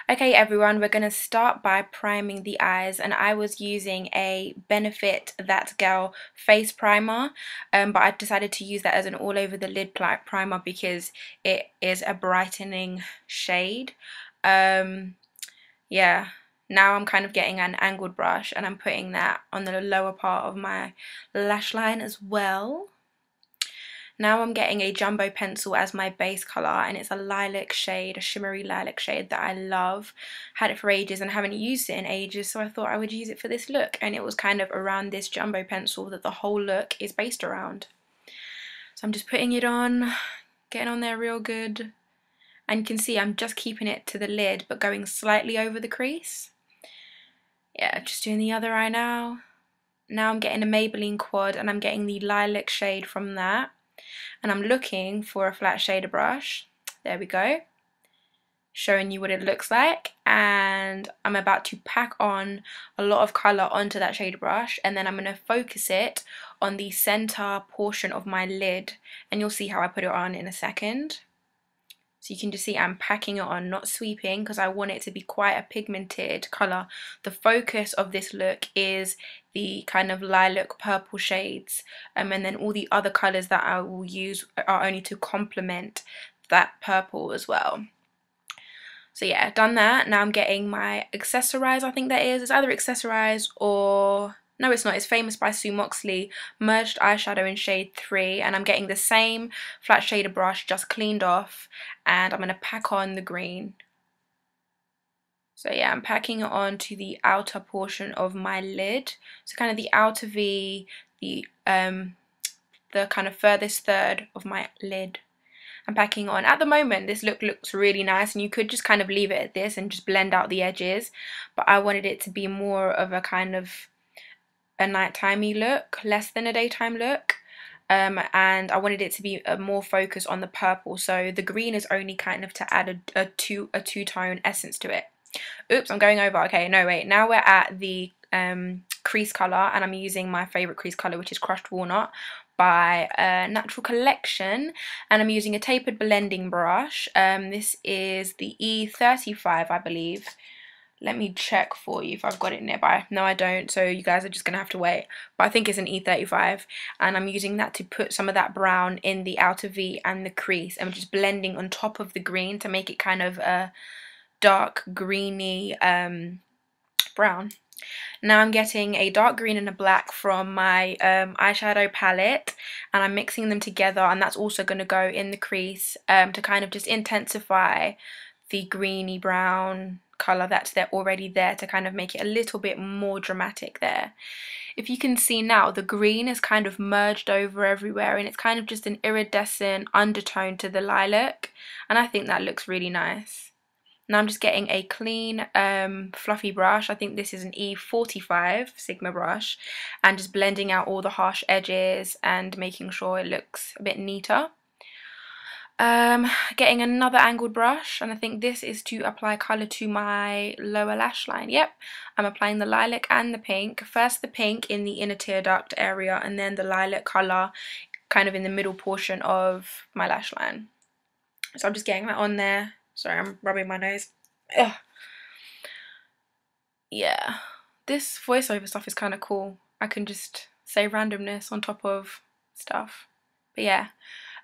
Okay everyone, we're going to start by priming the eyes, and I was using a Benefit That Girl face primer, but I decided to use that as an all over the lid primer because it is a brightening shade. Yeah, now I'm kind of getting an angled brush and I'm putting that on the lower part of my lash line as well. Now I'm getting a jumbo pencil as my base colour, and it's a lilac shade, a shimmery lilac shade that I love. Had it for ages and haven't used it in ages, so I thought I would use it for this look, and it was kind of around this jumbo pencil that the whole look is based around. So I'm just putting it on, getting on there real good, and you can see I'm just keeping it to the lid but going slightly over the crease. Yeah, just doing the other eye now. Now I'm getting a Maybelline quad and I'm getting the lilac shade from that. And I'm looking for a flat shader brush. There we go. Showing you what it looks like. And I'm about to pack on a lot of colour onto that shader brush, and then I'm going to focus it on the centre portion of my lid, and you'll see how I put it on in a second. So you can just see I'm packing it on, not sweeping, because I want it to be quite a pigmented colour. The focus of this look is the kind of lilac purple shades, and then all the other colours that I will use are only to complement that purple as well. So yeah, done that. Now I'm getting my Accessorize, I think that is. It's either Accessorize or... no, it's not. It's Famous by Sue Moxley merged eyeshadow in shade 3, and I'm getting the same flat shader brush just cleaned off, and I'm going to pack on the green. So yeah, I'm packing it on to the outer portion of my lid. So kind of the outer V, the kind of furthest third of my lid. I'm packing on. At the moment, this look looks really nice, and you could just kind of leave it at this and just blend out the edges, but I wanted it to be more of a kind of a nighttimey look, less than a daytime look, and I wanted it to be more focused on the purple, so the green is only kind of to add a two-tone essence to it. Oops, I'm going over. Okay, no wait, now we're at the crease colour, and I'm using my favourite crease colour, which is Crushed Walnut by Natural Collection, and I'm using a tapered blending brush. This is the E35, I believe. Let me check for you if I've got it nearby. No, I don't, so you guys are just going to have to wait. But I think it's an E35, and I'm using that to put some of that brown in the outer V and the crease, and I'm just blending on top of the green to make it kind of a dark greeny brown. Now I'm getting a dark green and a black from my eyeshadow palette, and I'm mixing them together, and that's also going to go in the crease to kind of just intensify the greeny brown colour that's already there, to kind of make it a little bit more dramatic there. If you can see now, the green is kind of merged over everywhere, and it's kind of just an iridescent undertone to the lilac, and I think that looks really nice. Now I'm just getting a clean fluffy brush. I think this is an E45 Sigma brush, and just blending out all the harsh edges and making sure it looks a bit neater. Getting another angled brush, and I think this is to apply colour to my lower lash line. Yep, I'm applying the lilac and the pink. First the pink in the inner tear duct area, and then the lilac colour kind of in the middle portion of my lash line. So I'm just getting that on there. Sorry, I'm rubbing my nose. Ugh. Yeah, this voiceover stuff is kind of cool. I can just say randomness on top of stuff. But yeah,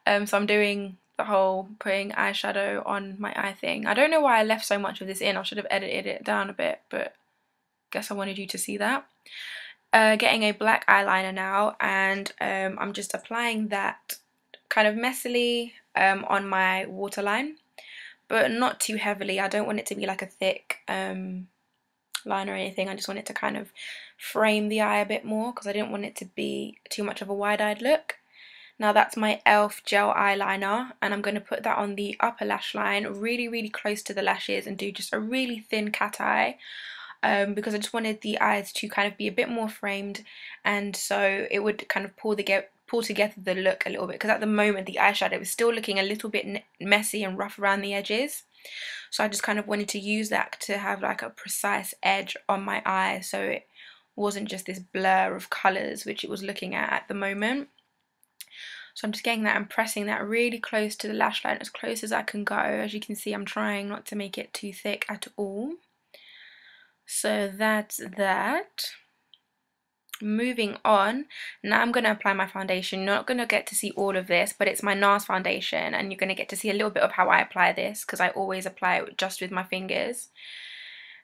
so I'm doing the whole putting eyeshadow on my eye thing. I don't know why I left so much of this in. I should have edited it down a bit, but guess I wanted you to see that. Getting a black eyeliner now, and I'm just applying that kind of messily on my waterline, but not too heavily. I don't want it to be like a thick line or anything. I just want it to kind of frame the eye a bit more, because I didn't want it to be too much of a wide-eyed look. Now that's my e.l.f. gel eyeliner, and I'm going to put that on the upper lash line, really close to the lashes, and do just a really thin cat eye, because I just wanted the eyes to kind of be a bit more framed, and so it would kind of pull together the look a little bit, because at the moment the eyeshadow is still looking a little bit messy and rough around the edges. So I just kind of wanted to use that to have like a precise edge on my eye, so it wasn't just this blur of colours which it was looking at the moment. So I'm just getting that and pressing that really close to the lash line, as close as I can go. As you can see, I'm trying not to make it too thick at all. So that's that. Moving on, now I'm going to apply my foundation. You're not going to get to see all of this, but it's my NARS foundation, and you're going to get to see a little bit of how I apply this, because I always apply it just with my fingers.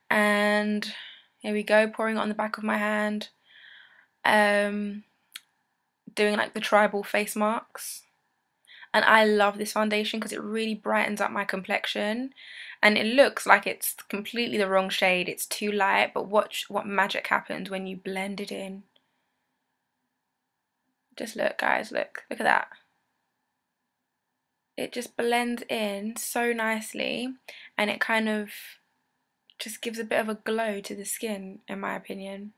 And here we go, pouring it on the back of my hand, doing like the tribal face marks. And I love this foundation because it really brightens up my complexion, and it looks like it's completely the wrong shade. It's too light, but watch what magic happens when you blend it in. Just look, guys, look at that. It just blends in so nicely, and it kind of just gives a bit of a glow to the skin, in my opinion.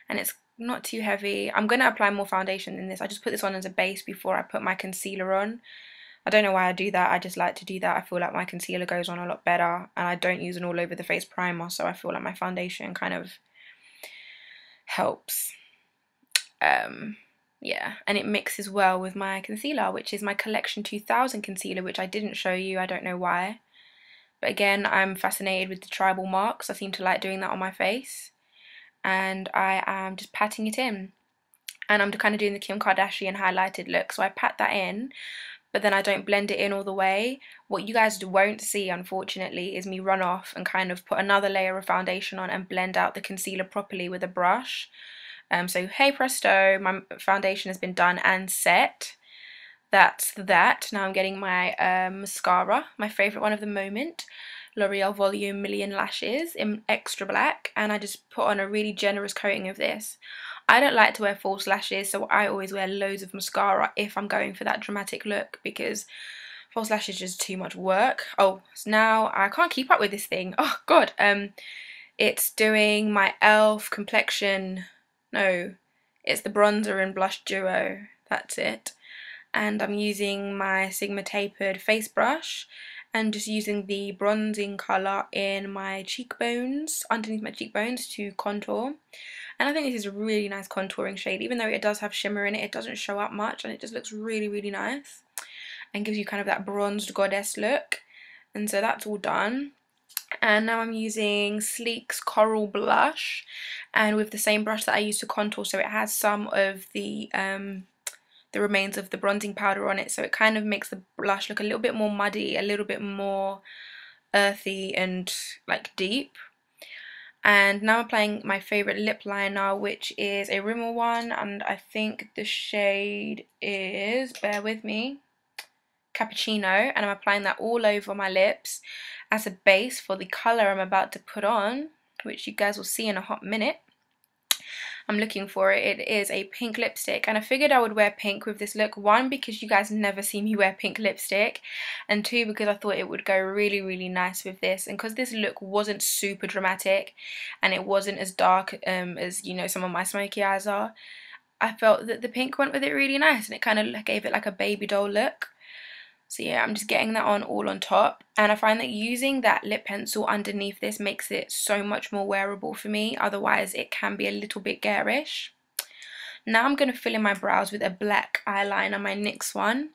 And it's not too heavy. I'm going to apply more foundation than this. I just put this on as a base before I put my concealer on. I don't know why I do that, I just like to do that. I feel like my concealer goes on a lot better, and I don't use an all over the face primer, so I feel like my foundation kind of helps. Yeah, and it mixes well with my concealer, which is my Collection 2000 concealer, which I didn't show you, I don't know why. But again, I'm fascinated with the tribal marks. I seem to like doing that on my face. And I am just patting it in. And I'm kind of doing the Kim Kardashian highlighted look, so I pat that in, but then I don't blend it in all the way. What you guys won't see, unfortunately, is me run off and kind of put another layer of foundation on and blend out the concealer properly with a brush. So hey presto, my foundation has been done and set. That's that. Now I'm getting my mascara, my favourite one of the moment, L'Oreal Volume Million Lashes in extra black, and I just put on a really generous coating of this. I don't like to wear false lashes, so I always wear loads of mascara if I'm going for that dramatic look, because false lashes is just too much work. Oh, so now I can't keep up with this thing. Oh god. It's doing my e.l.f. complexion. No, it's the bronzer and blush duo. That's it. And I'm using my Sigma tapered face brush and just using the bronzing colour in my cheekbones, underneath my cheekbones, to contour. And I think this is a really nice contouring shade. Even though it does have shimmer in it, it doesn't show up much, and it just looks really, really nice and gives you kind of that bronzed goddess look. And so that's all done. And now I'm using Sleek's Coral Blush, and with the same brush that I used to contour, so it has some of the remains of the bronzing powder on it, so it kind of makes the blush look a little bit more muddy, a little bit more earthy and like deep. And now I'm applying my favourite lip liner, which is a Rimmel one, and I think the shade is, bear with me, Cappuccino, and I'm applying that all over my lips as a base for the colour I'm about to put on, which you guys will see in a hot minute. I'm looking for it. It is a pink lipstick, and I figured I would wear pink with this look. One, because you guys never see me wear pink lipstick, and two, because I thought it would go really, really nice with this, and because this look wasn't super dramatic and it wasn't as dark as, you know, some of my smoky eyes are, I felt that the pink went with it really nice, and it kind of gave it like a baby doll look. So yeah, I'm just getting that on all on top, and I find that using that lip pencil underneath this makes it so much more wearable for me. Otherwise it can be a little bit garish. Now I'm going to fill in my brows with a black eyeliner, my NYX one,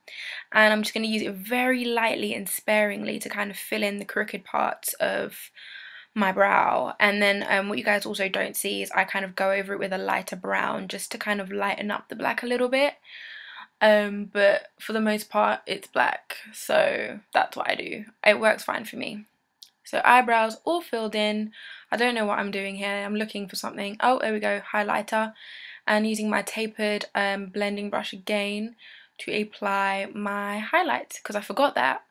and I'm just going to use it very lightly and sparingly to kind of fill in the crooked parts of my brow. And then what you guys also don't see is I kind of go over it with a lighter brown just to kind of lighten up the black a little bit. But for the most part it's black, so that's what I do. It works fine for me. So eyebrows all filled in. I don't know what I'm doing here. I'm looking for something. Oh, there we go, highlighter, and using my tapered blending brush again to apply my highlight, because I forgot that.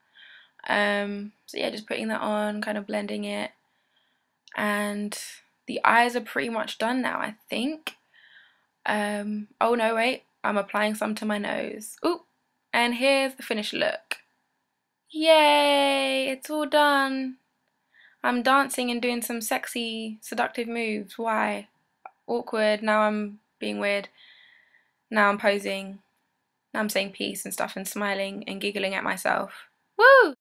So yeah, just putting that on, kind of blending it, and the eyes are pretty much done now, I think. Oh no, wait, I'm applying some to my nose. Ooh, and here's the finished look. Yay, it's all done. I'm dancing and doing some sexy, seductive moves. Why? Awkward, now I'm being weird. Now I'm posing. Now I'm saying peace and stuff and smiling and giggling at myself. Woo!